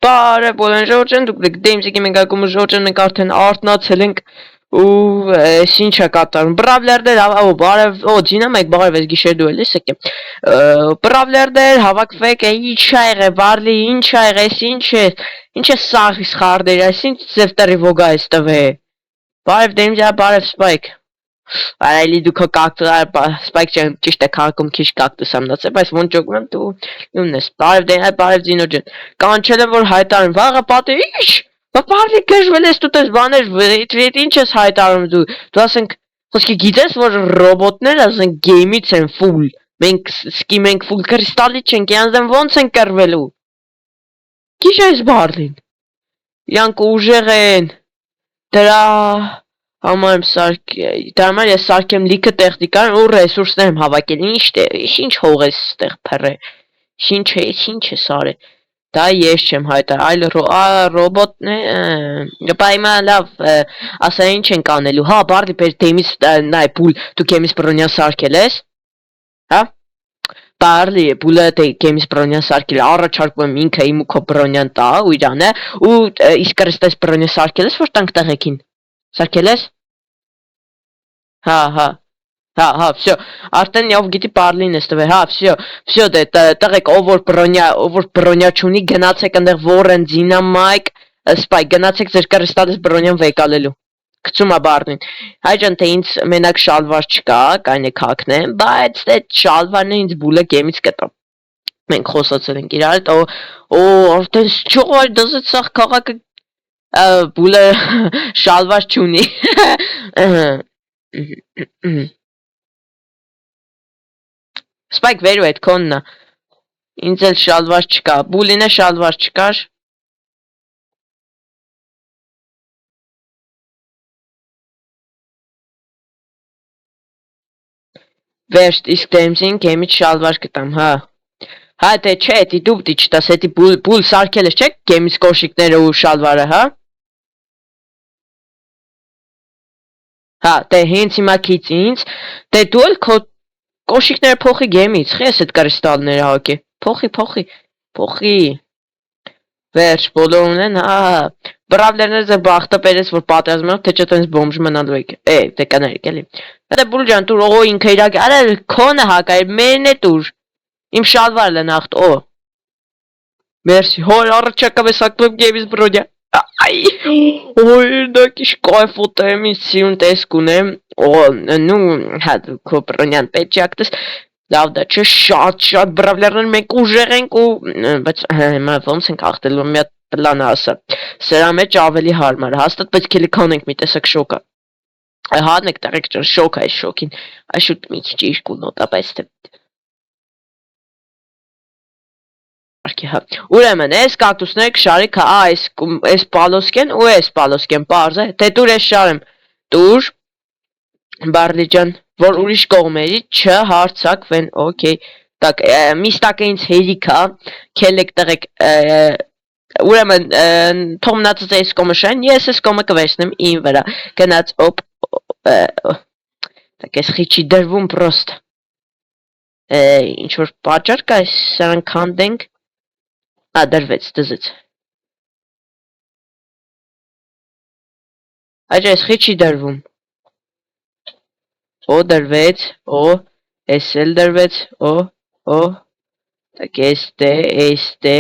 Բարև բոլորին ժողովուրդ, դուք Դեյմսի մենք ակում ժողովուրդ մենք արդեն արթնացել ենք ու ինչ է կատարում բրավլերներ բարև ջինա մեկ բարև ես գիշեր դու էլի սեկ բրավլերներ հավաքվեք ինչ ա եղել բարլի ինչ ա եղել ինչ է սաղ սխարդեր այսինչ ձևտերի վոգա էս տվե բարև Դեյմսի բարև Սպայք Այլի դու քո Սպայք ջան ճիշտ է քաղաքում քիչ կակտուս եմ մնացել բայց ոնց ճոգում եմ դու ումն ես բարև Դեյմսի բարև Ձինո ջան կանչել եմ որ հայտարարեմ վաղը պատի ինչ Բարի գժվել ես դու տես բաներ ինչ ես հայտարարում դու ասենք խոսքի գիտես որ ռոբոտները ասենք գեյմից են ֆուլ մենք մենք ֆուլ կրիստալի չենք յանց դեմ ոնց են կռվելու Քիչ ես բարլին Յանք ուժեղ են դրա համար ես սարքեմ լիքը տեխնիկան ու ռեսուրսներ եմ հավաքել ինչ հող ես ստեղ փռե ինչ է սարե Դա ես չեմ հայտար այլ ռոբոտն է Պայմա լավ ասա ինչ ենք անելու հա բարդի պես դեմից նայ պուլ դու կեմից բրոնյան սարքել ես հա Բարլի պուլը կեմից բրոնյան սարքել առաջարկում եմ ինքը իմ ու քո բրոնյան տա ու իրանը ու իսկ կրստես բրոնյան սարքել ես որ տանք տեղեքին սարքել ես Հա всё արդեն ով գիտի բարլին ես տվել հա всё դե տղեկ ով որ բրոնյա չունի գնացեք այնտեղ Warren Dynamite Spike գնացեք ձեր կրստալից բրոնյան վեկալելու գցում է բարլին հայ ջան թե ինձ մենակ շալվար չկա կայնե քակնեմ բայց դե շալվարն ինձ բուլը գեմից կտա մենք խոսացել ենք իրար հետ արդեն չողայ դզից սա քաղաքը բուլը շալվար չունի Spike վերու այդ քոննա ինձ էլ շալվար չկա բուլինը շալվար չկար Վերջ իսկ Դեյմսին կեմից շալվար կտամ հա Հա դե չէ դու պիտի չտաս էդի բուլ սարքել ես չէ կեմից կոշիկները ու շալվարը հա Հա դե հենց հիմա քիչ ինձ դե դու էլ քո Կոշիկները փոխի գեմից, խես այդ կրիստալները հակե, փոխի, վերջ, բոլոր ունեն, բրավլերները ձեր բաղթը պերես, որ պատրազմ ենք, թե չէ տենց բոմժ մնալու եք, դե կներիք էլի, դե բուլ ջան, տուր, ինքը իրակ, արա քոնը հակա, մերն է տուր, իմ շալվարը լնախտ, մերսի, հոր առաջակավ ես ակտում գևից բրոդյա, դա կիշ կայֆոտ եմ, ինձ սիրուն տեսք ունեմ, նու քո բրոնյան պետք ակտես լավ դա չէ շատ բրավլերներ մենք ուժեղ ենք ու բայց հիմա ոնց ենք ախտելու մի հատ պլան ասա սրա մեջ ավելի հարմար հաստատ պետք է լքանենք մի տեսակ շոկա հատնեք տարեք շոկ այս շոկին այշուտ մի քիչ երկու նոտա բայց Ուրեմն այս կակտուսները կշարիկ այս պալոսկեն ու այս պալոսկեն պարզ է թե տուր ես շարեմ տուր Բարլի ջան որ ուրիշ կողմերից չհարցակվեն օքեյ տակ միստակը ինձ հերիքա քելեք տղեկ ուրեմն թող մնացած այս կողմը շան ես այս կողմը կվերցնեմ ին վրա գնաց տակ ես խիչի դրվում պրոստ ինչ որ պատճառ կա սրանք քանդենք դրվեց դզից Այջ այս խիչի դրվում դրվեց էս էլ դրվեց տակ էստե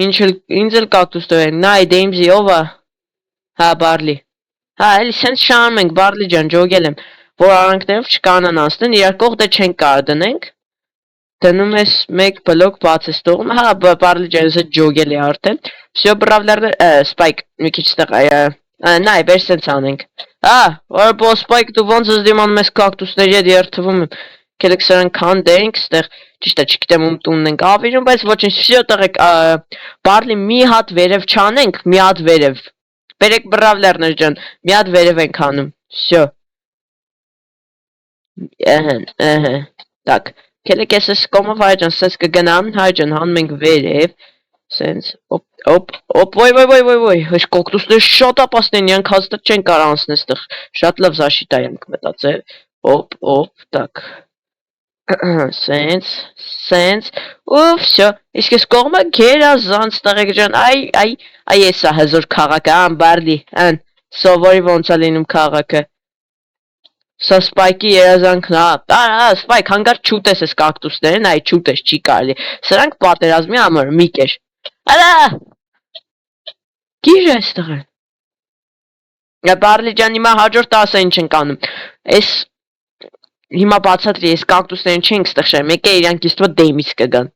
ինձ էլ կակտուս տվեն նայ Դեյմսի ով հա բարլի հա էլի սենց շանում ենք բարլի ջան ջոգել եմ որ արանքներով չկանան անցնեն իրար կողդը չենք կար դնենք Դնում ես մեկ բլոկ բաց ես տողում, հա բարլի ջան ես ջոգել է արդեն, всё բրավլերներ, Spike մի քիչ տեղ նայ բեր սենց անենք, որ բո Spike դու ոնց ես դիմանում ես կակտուսների հետ երթվում եմ, կելեք սրանք քանդենք, ստեղ ճիշտ է չգիտեմ ում տունն ենք ավիրում, բայց ոչինչ всё տղեկ բարլի մի հատ վերև չանենք, մի հատ վերև, բերեք բրավլերներ ջան, մի հատ վերև ենք անում, всё Так Կելեք ես ես կոմով հայ ջան, սենց կգնամ, հայ ջան, հանում ենք վերև, սենց, ոյ, այս կոկտուսները շատ ապասնեն, յանք հաստատ չեն կար անցնես տեղ, շատ լավ զաշիտա եմ կմետացել, так, Սենց, ու վсё, իսկ ես կողմը գերազանց տղեկ ջան, այ էսա հզոր քաղաքը, բարդի, սովորի ոնց է լինում քաղաքը։ Սա Սպայքի երազանքն է, Սպայք, հանգար չուտես ես կակտուսներին, չուտես, չի կարելի, սրանք պատերազմի համար մի կեր։ Արա, գիժ այս տղեն։ Բարլի ջան, հիմա հաջորդ ասա ինչ ենք անում, ես հիմա բացատրի, ես կակտուսներին չենք ստեղ շարել, մեկ է իրանք իստվա դեմից կգան։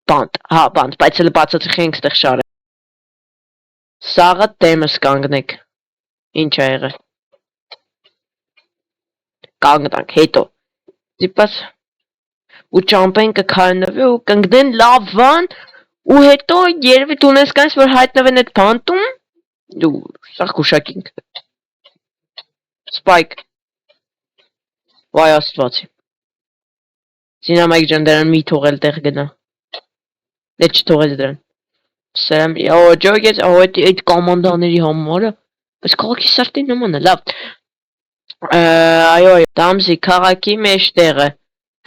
Բանդ, բանդ, բայց էլ բացատրի ենք ստեղ շարել։ Սաղը դեմս կանգնեք։ Ինչ ա եղել։ Կանգնանք, հետո։ Դիպաս ու ճամպեն կքայնվի ու կընկնեն լավան ու հետո երևի դունես կանես, որ հայտնվեն այդ բանտում։ Դու սաղ կուշակինք։ Սպայք։ Վայ աստվածի։ Զինամայք ջան դրան մի թողել տեղ գնա։ Դե չթողեց դրան։ Սրամ, ջոգեց, այդ կոմանդաների համարը, բայց քաղաքի սրտի նման է, լավ։ Այո, դամզի, քաղաքի մեջտեղը։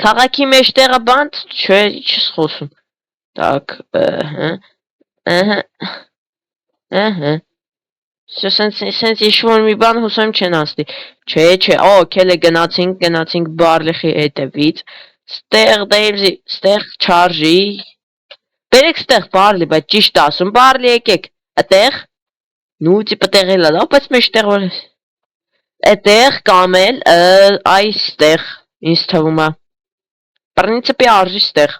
Քաղաքի մեջտեղը բանտ, չէ, չես խոսում։ Так, Սենց ինչ-որ մի բան հուսում չեն ասնի։ Չէ, քել է գնացինք բարլիխի հետևից, ստեղ դեմզի, ստեղ չարժի, բերեք ստեղ բարլի, բայց ճիշտ ասում, բարլի եկեք, այդեղ, նու տիպը տեղել է, բայց մեջտեղ որ ես, այդեղ կամ էլ, այստեղ, ինձ թվում է, պրինցիպի արժի ստեղ,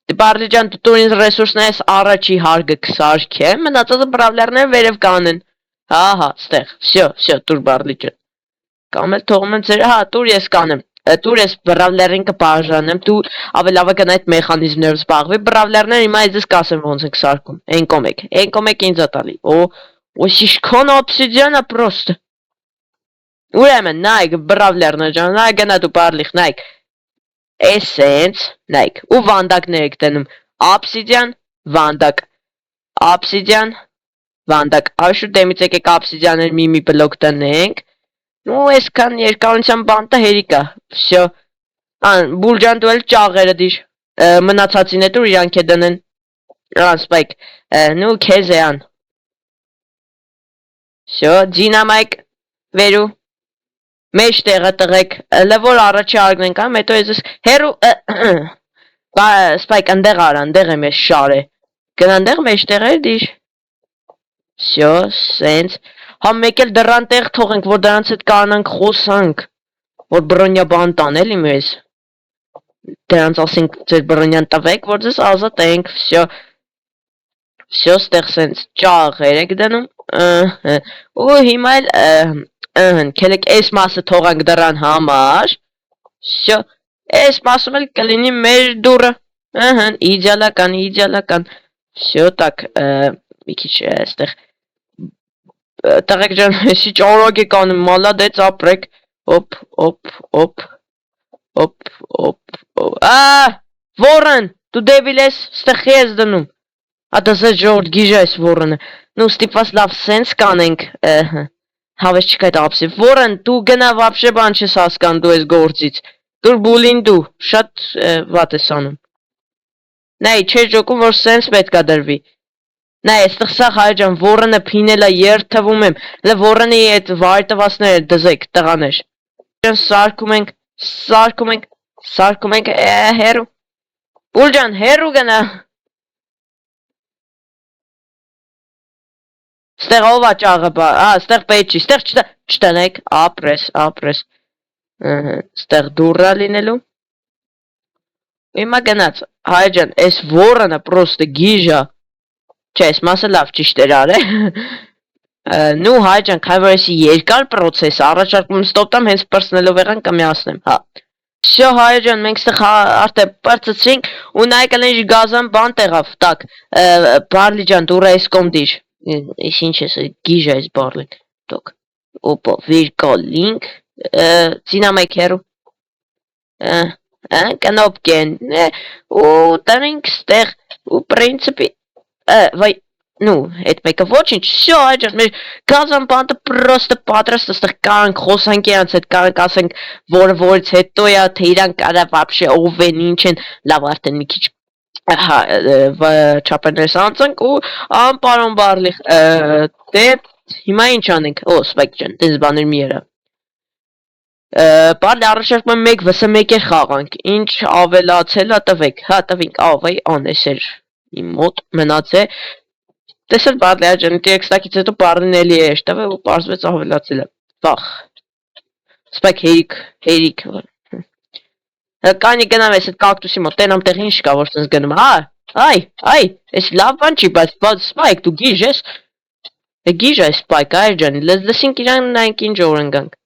Բարլի ջան, դու ինձ ռեսուրսն ես առաջի հարգը կսարքեմ, մնացածը բրավլերները վերև կանեն, հա, ստեղ, վсё, տուր բարլի ջան, կամ էլ թողում եմ ձեր, տուր ես կանեմ, տուր ես բրավլերին կպարժանեմ, դու ավելավը կն այդ մեխանիզմներով զբաղվի, բրավլերները հիմա ես կասեմ ոնց ենք սարքում, են կոմեք ինձ ա տալի, իշքոն օբսիդիանա պրոստը, ուրեմն, նայք, բրավլերնը ջան, նայք գնա դու բարլիխ, նայք, Էսենց, նայք, ու վանդակներ եք տնում, ապսիդյան, վանդակ, ավշուր դեմից եկեք ապսիդյաներ մի բլոկ տնենք, ու եսքան երկարության բանտը հերիկա, վсё, բուլջան դու էլ ճաղերը դիր, մնացածին է դուր իրանք է դնեն, Սպայք, նու քեզ է ան, վсё, դինամայք, վերու, Մեջ տեղը տղեք, լվոր առաջի արգնենք ամ, հետո ես հերու, Սպայք, ընդեղ արա, ընդեղ եմ ես շար է, գնա ընդեղ մեջ տեղեր դիր, վсё, սենց, մեկ էլ դրան տեղ թողենք, որ դրանց հետ կանանք խոսանք, որ բրոնյա բան տան էլի մեզ, դրանց ասենք ձեր բրոնյան տվեք, որ ձեզ ազատենք, վсё, ստեղ սենց ճաղեր եք դնում, ու հիմա էլ, քելեք այս մասը թողանք դրան համար, վсё, այս մասում էլ կլինի մեր դուրը, իդեալական, վсё, так, մի քիչ այստեղ, տղեկ ջան, եսի ճարակ եք անում, մալադեց ապրեք, Վորն, դու դեվիլ ես, ստեղ ես դնում, ադասը ժորդ գիժա ես վորնը, նու ստիպված լավ սենց կանենք, Հավես չկա այդ ապսի, Վորն, դու գնա վապշե բան չես հասկան դու ես գործից, դուր բուլին դու, շատ վատ ես անում, նայ, չէ ժոքում, որ սենց պետք է դրվի, նայ, այստեղ սաղ հայ ջան, Վորնը պինելա երթվում եմ, Վորնի այդ վայր տվասները դզեք, տղաներ, սարկում ենք, հերու, բուլ ջան, հերու գնա, Ստեղ ով ա ճաղը բա, ստեղ պետք չի, ստեղ չտնեք, ապրես, ստեղ դուռա լինելու, հիմա գնաց, հայ ջան, այս վորանը պրոստը գիժա, չէ, այս մասը լավ ճիշտ էր արե, նու հայ ջան, քայ որ եսի երկար պրոցես, առաջարկում ստոպտամ, հենց պրսնելով եղան կմիասնեմ, Всё, հայ ջան, մենք ստեղ արդեն պրծեցինք, ու նայ կլինի գազան բան տեղավ, так, բարլի ջան, դուռա այս կոմ դիր, Ես ինչ ես, գիժ այս բարլին, տոք, ոպա, վեր կալինք, ծինամայք հերու, կնոպկեն, ու տնինք ստեղ, ու պրինցիպի, վայ, Ну, այդ մեկը ոչինչ, всё, այջան, մեր գազան բանտը պրոստը պատրաստ, այստեղ կանք խոսանք իրանց հետ, կանք ասենք, որից հետո է, թե իրանք արա вообще ով են, ինչ են, լավ արդեն մի քիչ չափերներս անցանք ու պարոն Բարլիխ, դե հիմա ինչ անենք, Սպայք ջան, դες բաներ մի երա։ Բարլի առաջարկում եմ մեկ վս մեկ էլ խաղանք, ինչ ավելացել է տվեք, հա տվինք, ավայ անեսեր իմ մոտ մնաց է, տեսել Բարլի աջան, տեքստակից հետո Բարլին էլի է տվել ու պարզվեց ավելացել է, վախ, Սպայք հերիք, կանի գնամ ես այդ կակտուսի մոտ, տենամ տեղ ինչ կա, որ սենց գնում, այ, ես լավ բան չի, բայց Սպայք, դու գիժ ես, գիժ է Սպայք, այր ջան, լսինք իրան նայնք ինչ որ ընգանք,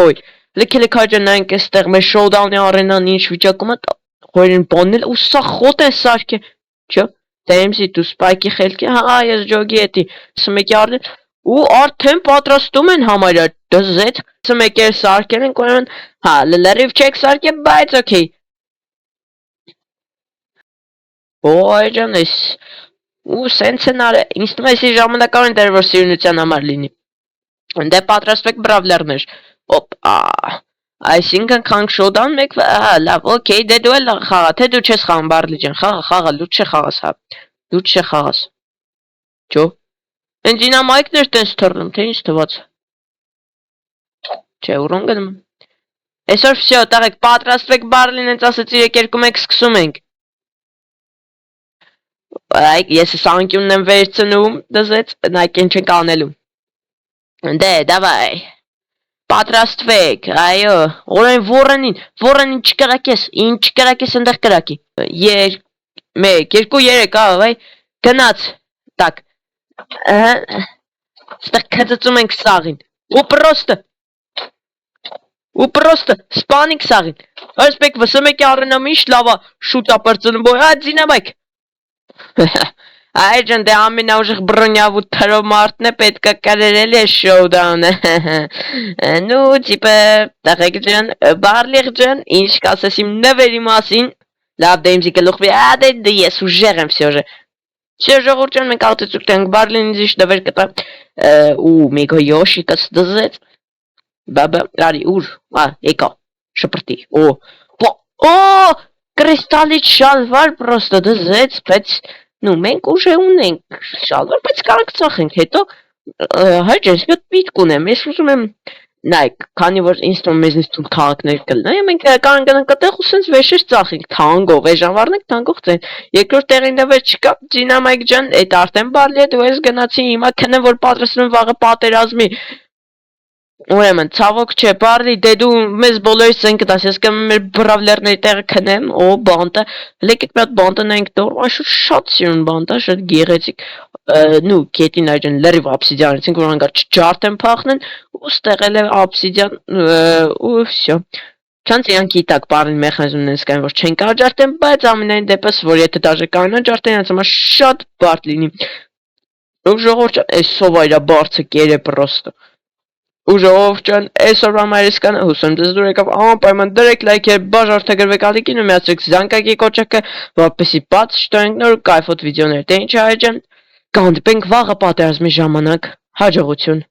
հոյ, լքելեք հայջան նայնք էստեղ մեր շոուդաունի արենան ինչ վիճակում է, հորին բաննել ու սա խոտ են սարք է, չո, դեմզի դու Սպայքի խելքի, հա, ես ջոգի էտի, սմեկի արդեն, ու արդեն պատրաստում են համարյա, դզետ, սմեկի էր սարքել են, կորեման, հա, լրիվ չեք սարք է, բայց օքեյ, այջան ես, ու սենց են արը, ինձ թվում է էսի ժամանակավոր դեր որ սիրունության համար լինի, դե պատրաստվեք բրավլերներ, այսինքն քանք շոդան մեկ, լավ, օքեյ, դե դու էլ խաղա, թե դու չես խաղան Բարլի ջան, խաղա, լուտ չէ խաղաս, հա, լուտ չէ խաղաս, չո, են դինամայքներ տենց թռնում, թե ինչ թված, չէ, ուրոն գնում, այսօր վսյո, տաղեք, պատրաստվեք Բարլին ենց ասեցի եկ երկու մեկ սկսում ենք, ես ես անկյունն եմ վերցնում, դզեց, նայք են չենք անելու, դե, դավայ, պատրաստվեք, այո, օրեն որենին չկրակես, ինչ չկրակես ընդեղ կրակի, մեկ, երկու երեք, այ, գնաց, տակ, ստեղ կծծում ենք սաղին, ու պրոստը, սպանինք սաղին, այսպեք վսմեկի առենամ ինչ լավա, շուտա պրծնում բոյ, ձինամայք, այջան դե ամենաուժեղ բրոնյավ ու թրով մարդն է պետքա կարերել է շոուդաունը, նու տիպը տղեկ ջան, Բարլիղ ջան, ինչ կասես իմ նվերի մասին, լավ դեմզի կլուխվի, դե ես ուժեղ եմ սյոժը, Всё, ժողովուրդ ջան, մենք աղտեցուկ տենք, Բարլին ինձ ինչ նվեր կտա, ու մեգա յոշիկս դզեց, բաբա, արի, ուր, եկա, շպրտի, կրիստալից շալվար պրոստը դզեց, բայց, նու մենք ուժ է ունենք շալվար, բայց կարանք ծախենք, հետո, հայջ ես մյոտ պիտք ունեմ, ես ուզում եմ, նայք, քանի որ ինձ թվում մեզնից թուն քաղաքներ կլնայ, մենք կարանք գնանք այդտեղ ու սենց վեշեր ծախենք, թանգով, ժանվառնենք թանգով ծեն, երկրորդ տեղի նվեր չկա, Դինամայք ջան, այդ արդեն Բարլի է, դու ես գնացի, հիմա քնեմ, որ պատրաստվում վաղը պատերազմի, ուրեմն, ցավոք չէ, Բարլի, դե դու մեզ բոլորից են կտաս, ես կմ մեր բրավլերների տեղը քնեմ, բանտը, լեկեք մի հատ բանտը նայենք տոր, այշուր շատ սիրուն բանտը, շատ գեղեցիկ, նու, կետին այջան լրիվ ապսիդյանեցինք, որ անգար չջարդ են փախնեն, ու ստեղել է ապսիդյան, ու վսյո, չանց իրանք գիտակ Բարլին մեխանիզմն են սկային, որ չեն կարող ջարդեն, բայց ամենայն դեպս, որ եթե դաժե կանան ջարդեն, իրանց համար շատ բարդ լինի, ու ժողովուրդ ջան, այս սովայրա բարձը կեր է պրոստը, ու ժողովուրդ ջան, այսօրվա մայրիսկանը հուսում դες դուր եկավ անպայման դրեք լայք եւ բաժարտագրվեք ալիքին ու միացրեք զանգակի կոճակը, որպեսզի բաց չտանենք նոր կայֆոտ վիդեոներ, թե ինչ հայ ջան, կհանդիպենք վաղը պատերազմի ժամանակ, հաջողություն